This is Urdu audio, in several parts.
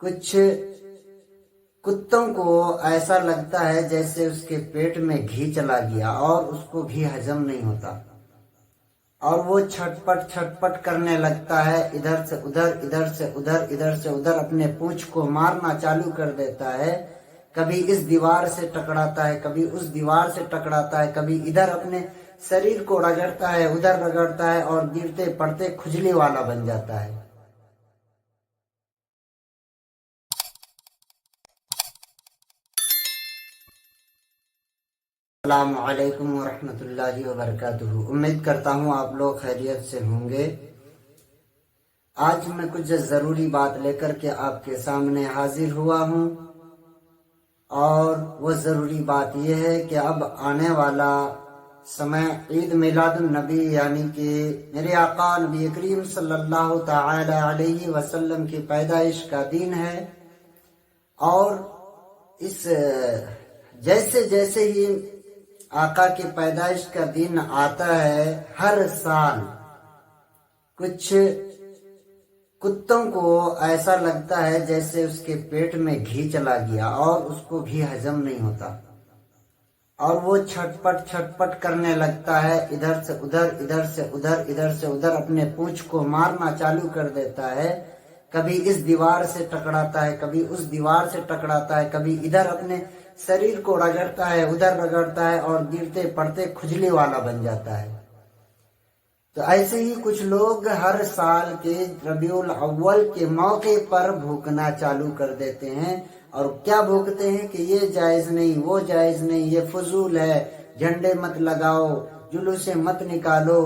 کچھ کتوں کو ایسا لگتا ہے جیسے اس کے پیٹ میں گھی چلا گیا اور اس کو گھی ہضم نہیں ہوتا، اور وہ چھٹ پٹ کرنے لگتا ہے، ادھر سے ادھر، ادھر سے ادھر، ادھر سے ادھر اپنے پونچھ کو مارنا چالو کر دیتا ہے۔ کبھی اس دیوار سے ٹکراتا ہے، کبھی اس دیوار سے ٹکراتا ہے، کبھی ادھر اپنے شریر کو رگڑتا ہے، ادھر رگڑتا ہے، اور گرتے پڑتے کھجلی والا بن جاتا ہے۔ السلام علیکم ورحمۃ اللہ وبرکاتہ۔ امید کرتا ہوں آپ لوگ خیریت سے ہوں گے۔ آج میں کچھ ضروری بات لے کر کے آپ کے سامنے حاضر ہوا ہوں، اور وہ ضروری بات یہ ہے کہ اب آنے والا سمے عید میلاد النبی یعنی کہ میرے آقا نبی کریم صلی اللہ تعالی علیہ وسلم کی پیدائش کا دن ہے، اور اس جیسے جیسے ہی آقا کی پیدائش کا دن آتا ہے، ہر سال کچھ کتوں کو ایسا لگتا ہے جیسے اس کے پیٹ میں گھی چلا گیا اور اس کو گھی ہضم نہیں ہوتا، اور وہ چھٹ پٹ کرنے لگتا ہے، ادھر سے ادھر، ادھر سے ادھر، ادھر سے ادھر اپنے پونچھ کو مارنا چالو کر دیتا ہے۔ کبھی اس دیوار سے ٹکراتا ہے، کبھی اس دیوار سے ٹکراتا ہے، کبھی ادھر اپنے شریر کو رگڑتا ہے، ادھر رگڑتا ہے، اور گرتے پڑتے کھجلی والا بن جاتا ہے۔ تو ایسے ہی کچھ لوگ ہر سال کے ربیع الاول کے موقع پر بھوکنا چالو کر دیتے ہیں، اور کیا بھوکتے ہیں کہ یہ جائز نہیں، وہ جائز نہیں، یہ فضول ہے، جھنڈے مت لگاؤ، جلوسیں مت نکالو،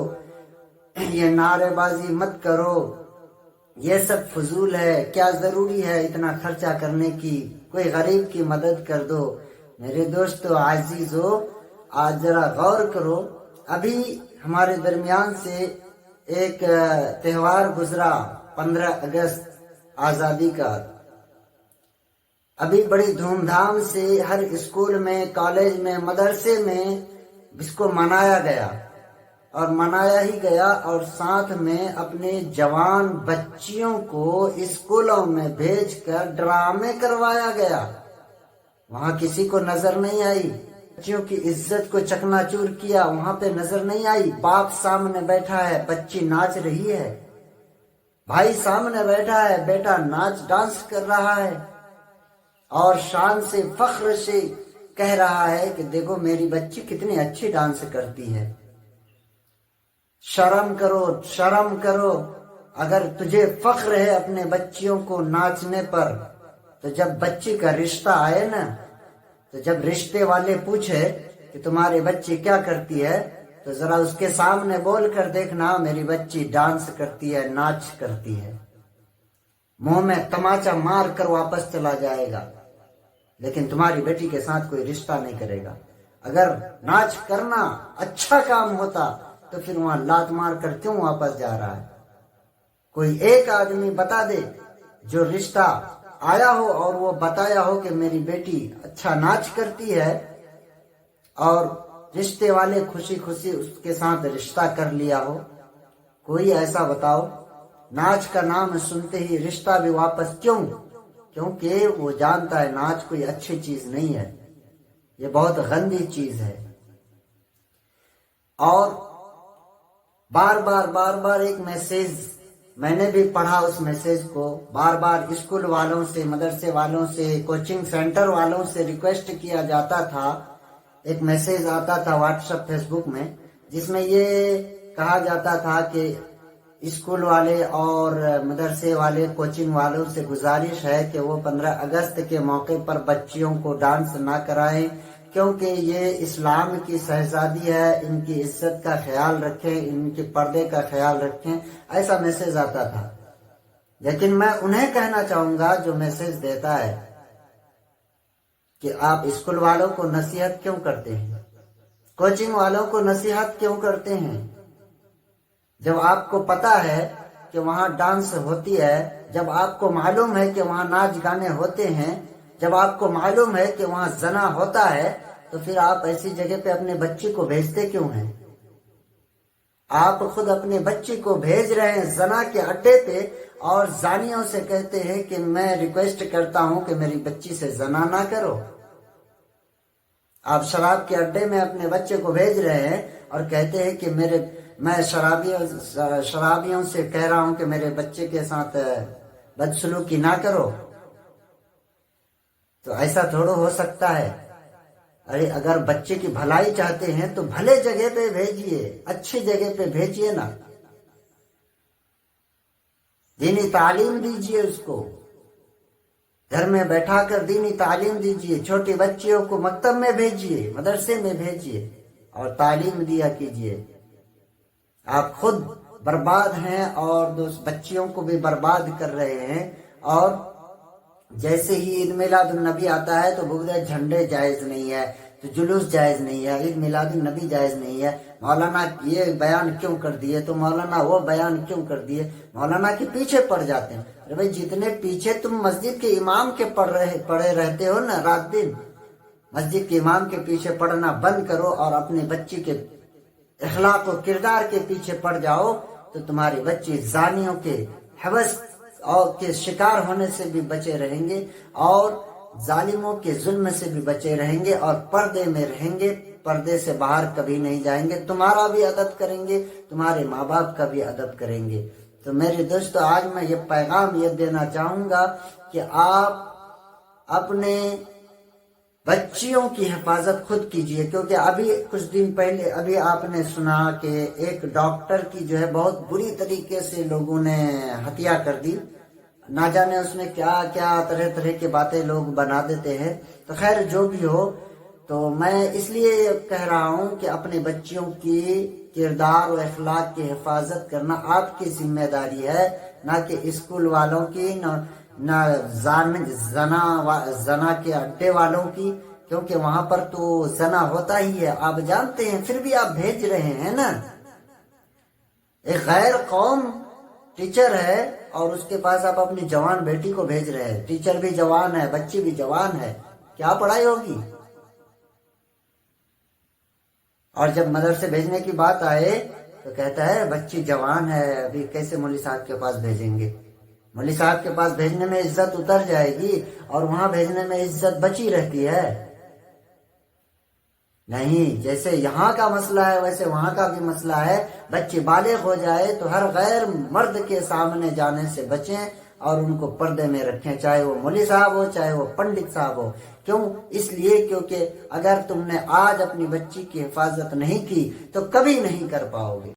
یہ نعرے بازی مت کرو، یہ سب فضول ہے، کیا ضروری ہے اتنا خرچہ کرنے کی، کوئی غریب کی مدد کر دو۔ میرے دوستو عزیزو، آج ذرا غور کرو، ابھی ہمارے درمیان سے ایک تہوار گزرا، 15 اگست آزادی کا۔ ابھی بڑی دھوم دھام سے ہر اسکول میں، کالج میں، مدرسے میں اس کو منایا گیا، اور منایا ہی گیا، اور ساتھ میں اپنے جوان بچیوں کو اسکولوں میں بھیج کر ڈرامے کروایا گیا۔ وہاں کسی کو نظر نہیں آئی، بچیوں کی عزت کو چکنا چور کیا، وہاں پہ نظر نہیں آئی۔ باپ سامنے بیٹھا ہے، بچی ناچ رہی ہے، بھائی سامنے بیٹھا ہے، بیٹا ڈانس کر رہا ہے، اور شان سے، فخر سے کہہ رہا ہے کہ دیکھو میری بچی کتنی اچھی ڈانس کرتی ہے۔ شرم کرو، شرم کرو، اگر تجھے فخر ہے اپنے بچیوں کو ناچنے پر، تو جب بچی کا رشتہ آئے نا، تو جب رشتے والے پوچھے کہ تمہاری بچی کیا کرتی ہے، تو ذرا اس کے سامنے بول کر دیکھنا میری بچی ڈانس کرتی ہے، ناچ کرتی ہے۔ منہ میں تماچا مار کر واپس چلا جائے گا، لیکن تمہاری بیٹی کے ساتھ کوئی رشتہ نہیں کرے گا۔ اگر ناچ کرنا اچھا کام ہوتا تو پھر وہاں لات مار کر کیوں واپس جا رہا ہے؟ کوئی ایک آدمی بتا دے جو رشتہ آیا ہو اور وہ بتایا ہو کہ میری بیٹی اچھا ناچ کرتی ہے، اور رشتے والے خوشی خوشی اس کے ساتھ رشتہ کر لیا ہو۔ کوئی ایسا بتاؤ۔ ناچ کا نام سنتے ہی رشتہ بھی واپس کیوں؟ کیونکہ وہ جانتا ہے ناچ کوئی اچھی چیز نہیں ہے، یہ بہت گندی چیز ہے۔ اور بار بار ایک میسیج میں نے بھی پڑھا، اس میسیج کو بار بار اسکول والوں سے، مدرسے والوں سے، کوچنگ سینٹر والوں سے ریکویسٹ کیا جاتا تھا۔ ایک میسیج آتا تھا واٹس ایپ، فیس بک میں، جس میں یہ کہا جاتا تھا کہ اسکول والے اور مدرسے والے، کوچنگ والوں سے گزارش ہے کہ وہ 15 اگست کے موقع پر بچیوں کو ڈانس نہ کرائیں، کیونکہ یہ اسلام کی شہزادی ہے، ان کی عزت کا خیال رکھیں، ان کے پردے کا خیال رکھیں، ایسا میسیج آتا تھا۔ لیکن میں انہیں کہنا چاہوں گا جو میسیج دیتا ہے کہ آپ اسکول والوں کو نصیحت کیوں کرتے ہیں، کوچنگ والوں کو نصیحت کیوں کرتے ہیں، جب آپ کو پتا ہے کہ وہاں ڈانس ہوتی ہے، جب آپ کو معلوم ہے کہ وہاں ناچ گانے ہوتے ہیں، جب آپ کو معلوم ہے کہ وہاں زنا ہوتا ہے، تو پھر آپ ایسی جگہ پہ اپنے بچی کو بھیجتے کیوں ہیں؟ آپ خود اپنے بچی کو بھیج رہے ہیں زنا کے اڈے پہ اور زانیوں سے کہتے ہیں کہ میں ریکویسٹ کرتا ہوں کہ میری بچی سے زنا نہ کرو۔ آپ شراب کے اڈے میں اپنے بچے کو بھیج رہے ہیں اور کہتے ہیں کہ میں شرابیوں سے کہہ رہا ہوں کہ میرے بچے کے ساتھ بدسلوکی نہ کرو۔ تو ایسا تھوڑا ہو سکتا ہے۔ ارے اگر بچے کی بھلائی چاہتے ہیں تو بھلے جگہ پہ بھیجیے، اچھی جگہ پہ بھیجیے نا، دینی تعلیم دیجیے اس کو، گھر میں بیٹھا کر دینی تعلیم دیجیے، چھوٹی بچیوں کو مکتب میں بھیجیے، مدرسے میں بھیجیے اور تعلیم دیا کیجیے۔ آپ خود برباد ہیں اور بچیوں کو بھی برباد کر رہے ہیں۔ اور جیسے ہی عید میلاد النبی آتا ہے تو بولتے جھنڈے جائز نہیں ہے، تو جلوس جائز نہیں ہے، عید میلاد النبی جائز نہیں ہے، مولانا یہ بیان کیوں کر دیے، تو مولانا وہ بیان کیوں کر دیے، مولانا کے پیچھے پڑ جاتے ہیں۔ ارے بھائی جتنے پیچھے تم مسجد کے امام کے پڑے رہتے ہو نا رات دن، مسجد کے امام کے پیچھے پڑنا بند کرو اور اپنی بچی کے اخلاق و کردار کے پیچھے پڑ جاؤ، تو تمہاری بچی زانیوں کے حوث اور کے شکار ہونے سے بھی بچے رہیں گے اور ظالموں کے ظلم سے بھی بچے رہیں گے اور پردے میں رہیں گے، پردے سے باہر کبھی نہیں جائیں گے، تمہارا بھی ادب کریں گے، تمہارے ماں باپ کا بھی ادب کریں گے۔ تو میرے دوستو آج میں یہ پیغام یہ دینا چاہوں گا کہ آپ اپنے بچیوں کی حفاظت خود کیجئے، کیونکہ ابھی کچھ دن پہلے ابھی آپ نے سنا کہ ایک ڈاکٹر کی جو ہے بہت بری طریقے سے لوگوں نے ہتیا کر دی، نہ جانے اس میں کیا کیا طرح طرح کی باتیں لوگ بنا دیتے ہیں۔ تو خیر جو بھی ہو، تو میں اس لیے کہہ رہا ہوں کہ اپنے بچیوں کی کردار و اخلاق کی حفاظت کرنا آپ کی ذمہ داری ہے، نہ کہ اسکول والوں کی، نہ زنا کے اڈے والوں کی، کیونکہ وہاں پر تو زنا ہوتا ہی ہے، آپ جانتے ہیں، پھر بھی آپ بھیج رہے ہیں نا۔ ایک غیر قوم ٹیچر ہے اور اس کے پاس آپ اپنی جوان بیٹی کو بھیج رہے ہیں، ٹیچر بھی جوان ہے، بچی بھی جوان ہے، کیا پڑھائی ہوگی؟ اور جب مدرسے بھیجنے کی بات آئے تو کہتا ہے بچی جوان ہے، ابھی کیسے مولوی صاحب کے پاس بھیجیں گے؟ مولوی صاحب کے پاس بھیجنے میں عزت اتر جائے گی اور وہاں بھیجنے میں عزت بچی رہتی ہے؟ نہیں، جیسے یہاں کا مسئلہ ہے ویسے وہاں کا بھی مسئلہ ہے۔ بچی بالغ ہو جائے تو ہر غیر مرد کے سامنے جانے سے بچیں اور ان کو پردے میں رکھیں، چاہے وہ مولوی صاحب ہو چاہے وہ پنڈت صاحب ہو۔ کیوں؟ اس لیے کیونکہ اگر تم نے آج اپنی بچی کی حفاظت نہیں کی تو کبھی نہیں کر پاؤ گے۔